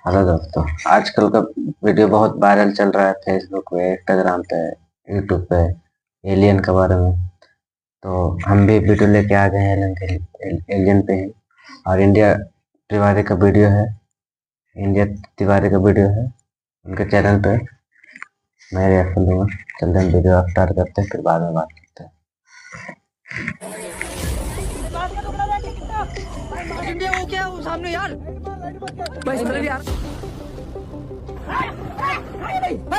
Hello दोस्तों। आजकल का वीडियो बहुत वायरल चल रहा है फेसबुक पे, इंस्टाग्राम पे, यूट्यूब पे, एलियन के बारे में। तो हम भी वीडियो लेके आ गए हैं एलियन पे ही। और इंडिया तिवारी का वीडियो है, इंडिया तिवारी का वीडियो है उनके चैनल पे। मैं रिएक्शन दूंगा। चलते हैं वीडियो स्टार्ट करते हैं, फिर बाद में बात करते हैं। वो क्या वो सामने यार भाई यार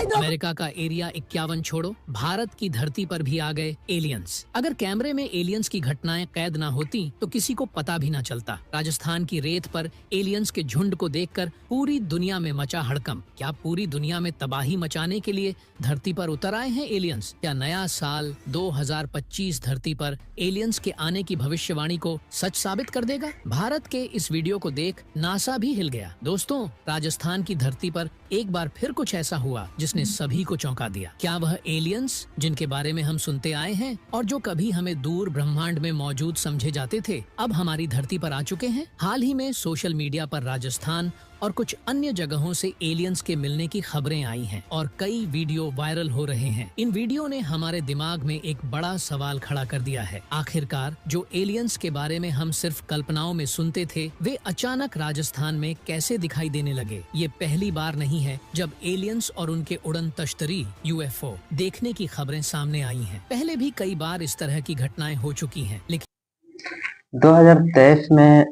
अमेरिका का एरिया 51 छोड़ो, भारत की धरती पर भी आ गए एलियंस। अगर कैमरे में एलियंस की घटनाएं कैद ना होती तो किसी को पता भी ना चलता। राजस्थान की रेत पर एलियंस के झुंड को देखकर पूरी दुनिया में मचा हड़कंप। क्या पूरी दुनिया में तबाही मचाने के लिए धरती पर उतर आए हैं एलियंस? क्या नया साल 2025 धरती पर एलियंस के आने की भविष्यवाणी को सच साबित कर देगा? भारत के इस वीडियो को देख नासा भी हिल गया। दोस्तों, राजस्थान की धरती पर एक बार फिर कुछ ऐसा हुआ जिसने सभी को चौंका दिया। क्या वह एलियंस जिनके बारे में हम सुनते आए हैं और जो कभी हमें दूर ब्रह्मांड में मौजूद समझे जाते थे, अब हमारी धरती पर आ चुके हैं? हाल ही में सोशल मीडिया पर राजस्थान और कुछ अन्य जगहों से एलियंस के मिलने की खबरें आई हैं और कई वीडियो वायरल हो रहे हैं। इन वीडियो ने हमारे दिमाग में एक बड़ा सवाल खड़ा कर दिया है। आखिरकार जो एलियंस के बारे में हम सिर्फ कल्पनाओं में सुनते थे, वे अचानक राजस्थान में कैसे दिखाई देने लगे? ये पहली बार नहीं है जब एलियंस और उनके उड़न तश्तरी UFO देखने की खबरें सामने आई हैं। पहले भी कई बार इस तरह की घटनाएं हो चुकी हैं, लेकिन 2023 में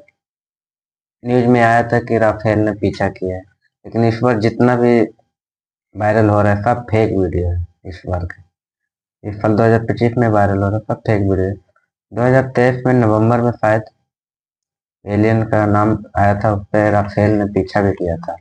न्यूज में आया था कि राफेल ने पीछा किया है, लेकिन इस बार जितना भी वायरल हो रहा है सब फेक वीडियो है। इस बार का इस साल 2025 में वायरल हो रहा है सब फेक वीडियो है। 2023 में नवंबर में शायद एलियन का नाम आया था, उस पर राफेल ने पीछा भी किया था।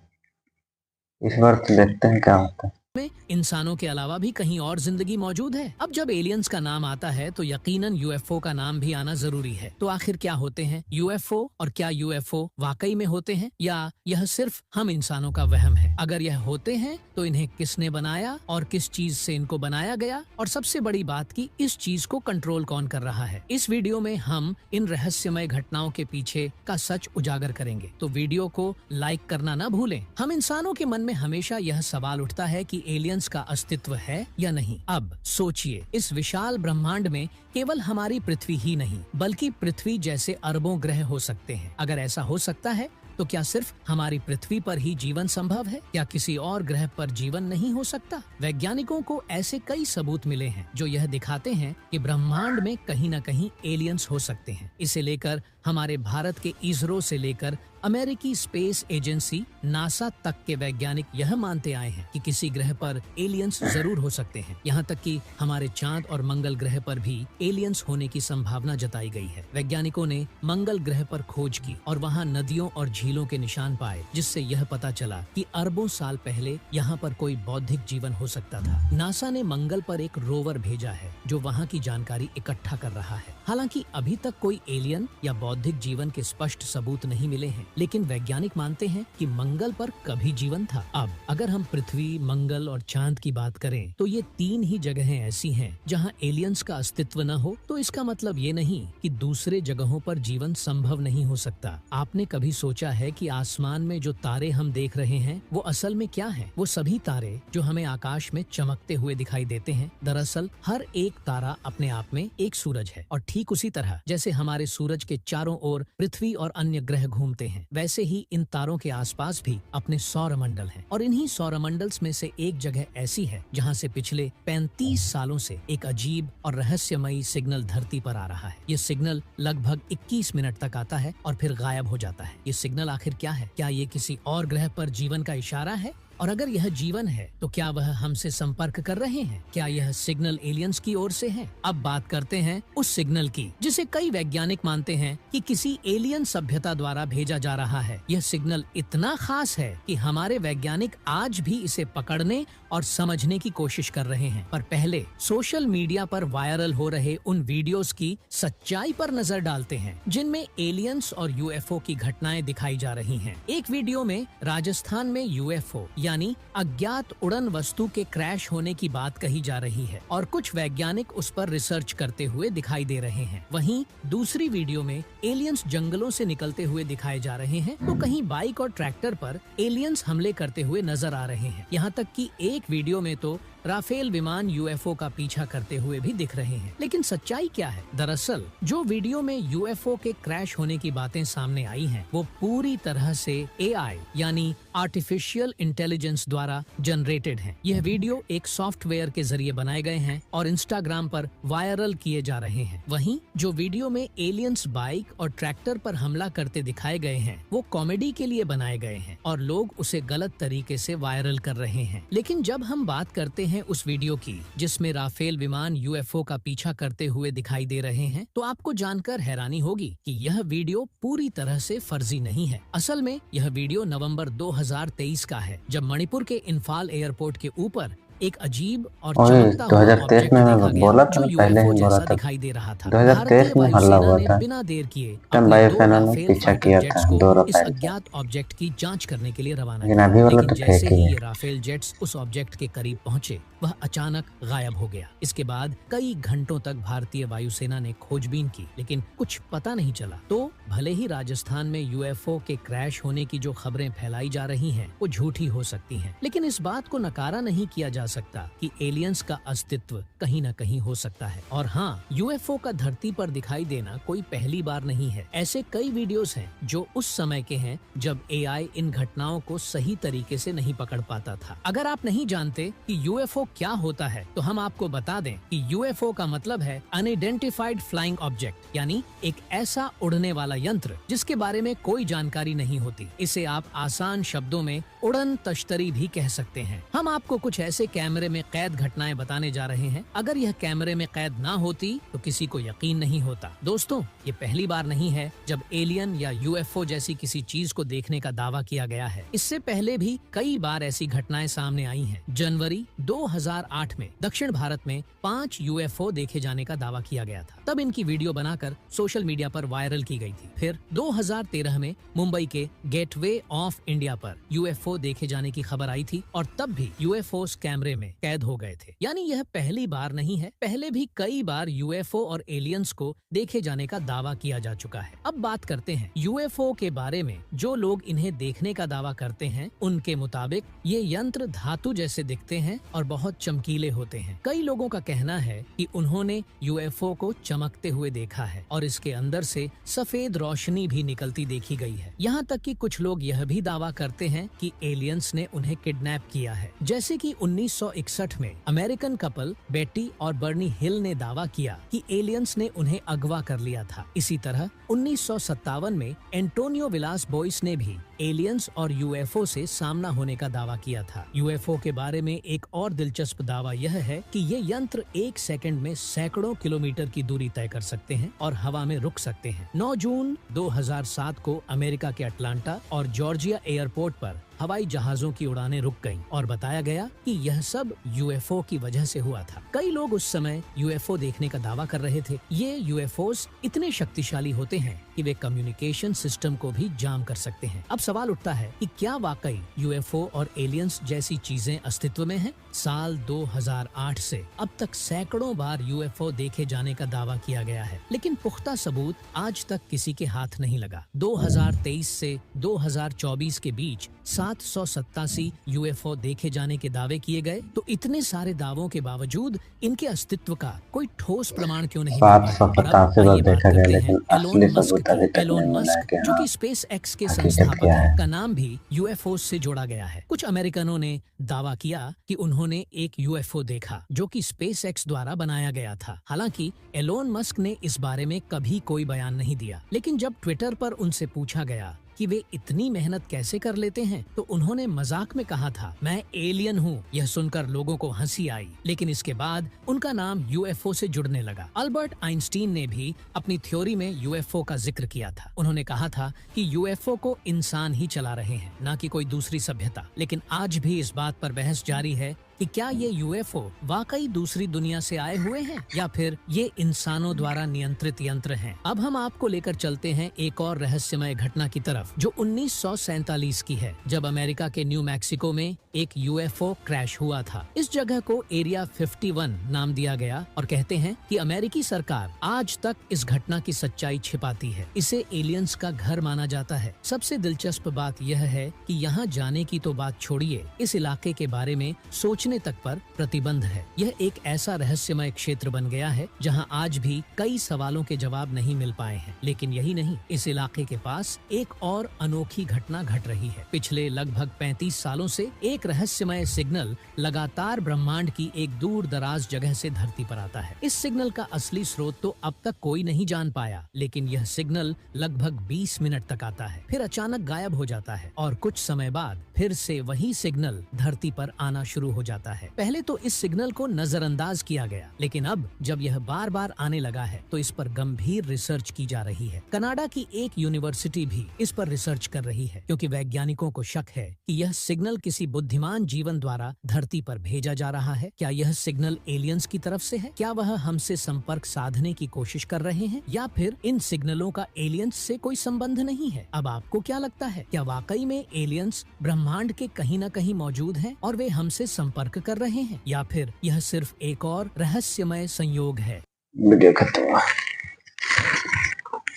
इस बार तो देखते हैं क्या होता है। में इंसानों के अलावा भी कहीं और जिंदगी मौजूद है। अब जब एलियंस का नाम आता है तो यकीनन UFO का नाम भी आना जरूरी है। तो आखिर क्या होते हैं UFO और क्या UFO वाकई में होते हैं या यह सिर्फ हम इंसानों का वहम है? अगर यह होते हैं तो इन्हें किसने बनाया और किस चीज से इनको बनाया गया, और सबसे बड़ी बात की इस चीज को कंट्रोल कौन कर रहा है? इस वीडियो में हम इन रहस्यमय घटनाओं के पीछे का सच उजागर करेंगे। तो वीडियो को लाइक करना ना भूलें। हम इंसानों के मन में हमेशा यह सवाल उठता है कि एलियंस का अस्तित्व है या नहीं। अब सोचिए, इस विशाल ब्रह्मांड में केवल हमारी पृथ्वी ही नहीं बल्कि पृथ्वी जैसे अरबों ग्रह हो सकते हैं। अगर ऐसा हो सकता है तो क्या सिर्फ हमारी पृथ्वी पर ही जीवन संभव है? क्या किसी और ग्रह पर जीवन नहीं हो सकता? वैज्ञानिकों को ऐसे कई सबूत मिले हैं जो यह दिखाते हैं कि ब्रह्मांड में कहीं न कहीं एलियंस हो सकते हैं। इसे लेकर हमारे भारत के इसरो से लेकर अमेरिकी स्पेस एजेंसी नासा तक के वैज्ञानिक यह मानते आए हैं कि किसी ग्रह पर एलियंस जरूर हो सकते हैं। यहाँ तक कि हमारे चांद और मंगल ग्रह पर भी एलियंस होने की संभावना जताई गई है। वैज्ञानिकों ने मंगल ग्रह पर खोज की और वहाँ नदियों और झीलों के निशान पाए, जिससे यह पता चला कि अरबों साल पहले यहाँ पर कोई बौद्धिक जीवन हो सकता था। नासा ने मंगल पर एक रोवर भेजा है जो वहाँ की जानकारी इकट्ठा कर रहा है। हालांकि अभी तक कोई एलियन या बौद्धिक जीवन के स्पष्ट सबूत नहीं मिले हैं, लेकिन वैज्ञानिक मानते हैं कि मंगल पर कभी जीवन था। अब अगर हम पृथ्वी, मंगल और चांद की बात करें तो ये 3 ही जगहें ऐसी हैं जहां एलियंस का अस्तित्व न हो। तो इसका मतलब ये नहीं कि दूसरे जगहों पर जीवन संभव नहीं हो सकता। आपने कभी सोचा है कि आसमान में जो तारे हम देख रहे हैं वो असल में क्या है? वो सभी तारे जो हमें आकाश में चमकते हुए दिखाई देते हैं, दरअसल हर एक तारा अपने आप में एक सूरज है। और ठीक उसी तरह जैसे हमारे सूरज के चारों ओर पृथ्वी और अन्य ग्रह घूमते हैं, वैसे ही इन तारों के आसपास भी अपने सौरमंडल हैं। और इन्हीं सौरमंडल्स में से एक जगह ऐसी है जहां से पिछले 35 सालों से एक अजीब और रहस्यमयी सिग्नल धरती पर आ रहा है। ये सिग्नल लगभग 21 मिनट तक आता है और फिर गायब हो जाता है। ये सिग्नल आखिर क्या है? क्या ये किसी और ग्रह पर जीवन का इशारा है? और अगर यह जीवन है तो क्या वह हमसे संपर्क कर रहे हैं? क्या यह सिग्नल एलियंस की ओर से है? अब बात करते हैं उस सिग्नल की जिसे कई वैज्ञानिक मानते हैं कि किसी एलियन सभ्यता द्वारा भेजा जा रहा है। यह सिग्नल इतना खास है कि हमारे वैज्ञानिक आज भी इसे पकड़ने और समझने की कोशिश कर रहे हैं। पर पहले सोशल मीडिया पर वायरल हो रहे उन वीडियोस की सच्चाई पर नजर डालते हैं जिनमें एलियंस और UFO की घटनाएं दिखाई जा रही हैं। एक वीडियो में राजस्थान में UFO यानी अज्ञात उड़न वस्तु के क्रैश होने की बात कही जा रही है और कुछ वैज्ञानिक उस पर रिसर्च करते हुए दिखाई दे रहे हैं। वहीं दूसरी वीडियो में एलियंस जंगलों से निकलते हुए दिखाए जा रहे हैं, तो कहीं बाइक और ट्रैक्टर पर एलियंस हमले करते हुए नजर आ रहे हैं। यहाँ तक कि एक वीडियो में तो राफेल विमान यूएफओ का पीछा करते हुए भी दिख रहे हैं। लेकिन सच्चाई क्या है? दरअसल जो वीडियो में यूएफओ के क्रैश होने की बातें सामने आई हैं, वो पूरी तरह से एआई यानी आर्टिफिशियल इंटेलिजेंस द्वारा जनरेटेड हैं। यह वीडियो एक सॉफ्टवेयर के जरिए बनाए गए हैं और इंस्टाग्राम पर वायरल किए जा रहे हैं। वहीं जो वीडियो में एलियंस बाइक और ट्रैक्टर पर हमला करते दिखाए गए हैं, वो कॉमेडी के लिए बनाए गए हैं और लोग उसे गलत तरीके से वायरल कर रहे हैं। लेकिन जब हम बात करते हैं उस वीडियो की जिसमें राफेल विमान यूएफओ का पीछा करते हुए दिखाई दे रहे हैं, तो आपको जानकर हैरानी होगी कि यह वीडियो पूरी तरह से फर्जी नहीं है। असल में यह वीडियो नवंबर 2023 का है, जब मणिपुर के इम्फाल एयरपोर्ट के ऊपर एक अजीब और चमकता हुआ 2023 में मैं बोला था, पहले ही बोला था, दिखाई दे रहा था। 2023 में हल्ला हुआ था, बिना देर किए तब वायुसेना ने पीछा किया था 2 इस राफेल। अज्ञात ऑब्जेक्ट की जांच करने के लिए रवाना लेकिन अभी वाला तो जैसे फेक ही ही ये है। राफेल जेट्स उस ऑब्जेक्ट के करीब पहुंचे, वह अचानक गायब हो गया। इसके बाद कई घंटों तक भारतीय वायुसेना ने खोजबीन की, लेकिन कुछ पता नहीं चला। तो भले ही राजस्थान में यूएफओ के क्रैश होने की जो खबरें फैलाई जा रही हैं, वो झूठी हो सकती हैं, लेकिन इस बात को नकारा नहीं किया जा सकता कि एलियंस का अस्तित्व कहीं न कहीं हो सकता है। और हाँ, यूएफओ का धरती पर दिखाई देना कोई पहली बार नहीं है। ऐसे कई वीडियोस हैं जो उस समय के हैं जब एआई इन घटनाओं को सही तरीके से नहीं पकड़ पाता था। अगर आप नहीं जानते कि यूएफओ क्या होता है, तो हम आपको बता दें कि यूएफओ का मतलब है अनआइडेंटिफाइड फ्लाइंग ऑब्जेक्ट, यानी एक ऐसा उड़ने वाला यंत्र जिसके बारे में कोई जानकारी नहीं होती। इसे आप आसान शब्दों में उड़न तश्तरी भी कह सकते हैं। हम आपको कुछ ऐसे कैमरे में कैद घटनाएं बताने जा रहे हैं। अगर यह कैमरे में कैद ना होती तो किसी को यकीन नहीं होता। दोस्तों, ये पहली बार नहीं है जब एलियन या यूएफओ जैसी किसी चीज को देखने का दावा किया गया है। इससे पहले भी कई बार ऐसी घटनाएं सामने आई हैं। जनवरी 2008 में दक्षिण भारत में 5 यूएफओ देखे जाने का दावा किया गया था। तब इनकी वीडियो बनाकर सोशल मीडिया पर वायरल की गई थी। फिर 2013 में मुंबई के गेटवे ऑफ इंडिया पर यूएफओ देखे जाने की खबर आई थी और तब भी यूएफओ कैमरे में कैद हो गए थे। यानी यह पहली बार नहीं है, पहले भी कई बार यूएफओ और एलियंस को देखे जाने का दावा किया जा चुका है। अब बात करते हैं यूएफओ के बारे में। जो लोग इन्हें देखने का दावा करते हैं, उनके मुताबिक ये यंत्र धातु जैसे दिखते हैं और बहुत चमकीले होते हैं। कई लोगों का कहना है कि उन्होंने यूएफओ को चमकते हुए देखा है और इसके अंदर से सफेद रोशनी भी निकलती देखी गई है। यहाँ तक कि कुछ लोग यह भी दावा करते हैं कि एलियंस ने उन्हें किडनैप किया है। जैसे कि 1961 में अमेरिकन कपल बेटी और बर्नी हिल ने दावा किया कि एलियंस ने उन्हें अगवा कर लिया था। इसी तरह 1957 में एंटोनियो विलास बॉयस ने भी एलियंस और यूएफओ से सामना होने का दावा किया था। यूएफओ के बारे में एक और दिलचस्प दावा यह है कि ये यंत्र 1 सेकंड में सैकड़ों किलोमीटर की दूरी तय कर सकते हैं और हवा में रुक सकते हैं। 9 जून 2007 को अमेरिका के अटलांटा और जॉर्जिया एयरपोर्ट पर हवाई जहाजों की उड़ानें रुक गईं और बताया गया कि यह सब यूएफओ की वजह से हुआ था। कई लोग उस समय यूएफओ देखने का दावा कर रहे थे। ये यूएफओस इतने शक्तिशाली होते हैं कि वे कम्युनिकेशन सिस्टम को भी जाम कर सकते हैं। अब सवाल उठता है कि क्या वाकई यूएफओ और एलियंस जैसी चीजें अस्तित्व में हैं? साल 2008 से अब तक सैकड़ों बार यूएफओ देखे जाने का दावा किया गया है, लेकिन पुख्ता सबूत आज तक किसी के हाथ नहीं लगा। 2023 से 2024 के बीच 787 यूएफओ देखे जाने के दावे किए गए। तो इतने सारे दावों के बावजूद इनके अस्तित्व का कोई ठोस प्रमाण क्यों नहीं? 787 देखा गया, लेकिन असली सबूत अभी तक एलोन नहीं मिला मस्क, कि जो हाँ कि स्पेस एक्स के हकीकत संस्थापक क्या है। हैं, का नाम भी यूएफओ से जोड़ा गया है। कुछ अमेरिकनों ने दावा किया कि उन्होंने एक यूएफओ देखा जो कि स्पेस एक्स द्वारा बनाया गया था। हालांकि एलोन मस्क ने इस बारे में कभी कोई बयान नहीं दिया, लेकिन जब ट्विटर पर उनसे पूछा गया कि वे इतनी मेहनत कैसे कर लेते हैं, तो उन्होंने मजाक में कहा था, मैं एलियन हूँ। यह सुनकर लोगों को हंसी आई, लेकिन इसके बाद उनका नाम यूएफओ से जुड़ने लगा। अल्बर्ट आइंस्टीन ने भी अपनी थ्योरी में यूएफओ का जिक्र किया था। उन्होंने कहा था कि यूएफओ को इंसान ही चला रहे हैं, न कि कोई दूसरी सभ्यता। लेकिन आज भी इस बात पर बहस जारी है कि क्या ये यूएफओ वाकई दूसरी दुनिया से आए हुए हैं या फिर ये इंसानों द्वारा नियंत्रित यंत्र हैं। अब हम आपको लेकर चलते हैं एक और रहस्यमय घटना की तरफ, जो 1947 की है, जब अमेरिका के न्यू मैक्सिको में एक यूएफओ क्रैश हुआ था। इस जगह को एरिया 51 नाम दिया गया और कहते हैं कि अमेरिकी सरकार आज तक इस घटना की सच्चाई छिपाती है। इसे एलियंस का घर माना जाता है। सबसे दिलचस्प बात यह है कि यहाँ जाने की तो बात छोड़िए, इस इलाके के बारे में सोचने तक पर प्रतिबंध है। यह एक ऐसा रहस्यमय क्षेत्र बन गया है जहाँ आज भी कई सवालों के जवाब नहीं मिल पाए हैं। लेकिन यही नहीं, इस इलाके के पास एक और अनोखी घटना घट रही है। पिछले लगभग 35 सालों से एक रहस्यमय सिग्नल लगातार ब्रह्मांड की एक दूर दराज जगह से धरती पर आता है। इस सिग्नल का असली स्रोत तो अब तक कोई नहीं जान पाया, लेकिन यह सिग्नल लगभग 20 मिनट तक आता है, फिर अचानक गायब हो जाता है और कुछ समय बाद फिर से वही सिग्नल धरती पर आना शुरू हो जाता है। पहले तो इस सिग्नल को नजरअंदाज किया गया, लेकिन अब जब यह बार बार आने लगा है तो इस पर गंभीर रिसर्च की जा रही है। कनाडा की एक यूनिवर्सिटी भी इस पर रिसर्च कर रही है, क्योंकि वैज्ञानिकों को शक है कि यह सिग्नल किसी बुद्धिमान जीवन द्वारा धरती पर भेजा जा रहा है। क्या यह सिग्नल एलियंस की तरफ से है? क्या वह हमसे संपर्क साधने की कोशिश कर रहे हैं, या फिर इन सिग्नलों का एलियंस से कोई संबंध नहीं है? अब आपको क्या लगता है, क्या वाकई में एलियंस ब्रह्मांड के कहीं न कहीं मौजूद हैं और वे हमसे संपर्क कर रहे हैं, या फिर यह सिर्फ एक और रहस्यमय संयोग है? वीडियो खत्म हुआ।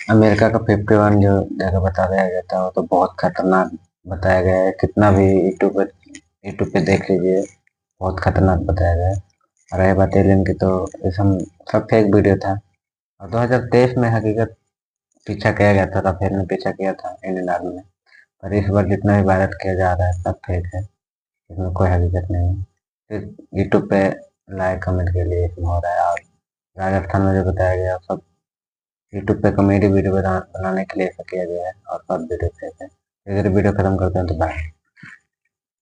अमेरिका का 51 जो जगह बताया गया था वो तो बहुत खतरनाक बताया गया है। कितना भी यूट्यूब पे देख लीजिए, बहुत खतरनाक बताया गया है। और रही बात एलियन की, तो ये सब फेक वीडियो था। और 2023 में हकीकत पीछा किया गया था, राफेल ने पीछा किया था इंडियन आर्मी ने। पर इस बार जितना भी वायरल किया जा रहा है सब फेक है, इसमें कोई हकीकत नहीं है। सिर्फ यूट्यूब पे लाइक कमेंट के लिए इसमें हो रहा है। और राजस्थान में जो बताया गया सब यूट्यूब पे कॉमेडी वीडियो बनाने के लिए ऐसा किया गया है, और सब वीडियो फेक है। अगर वीडियो खत्म करते हैं तो बाय।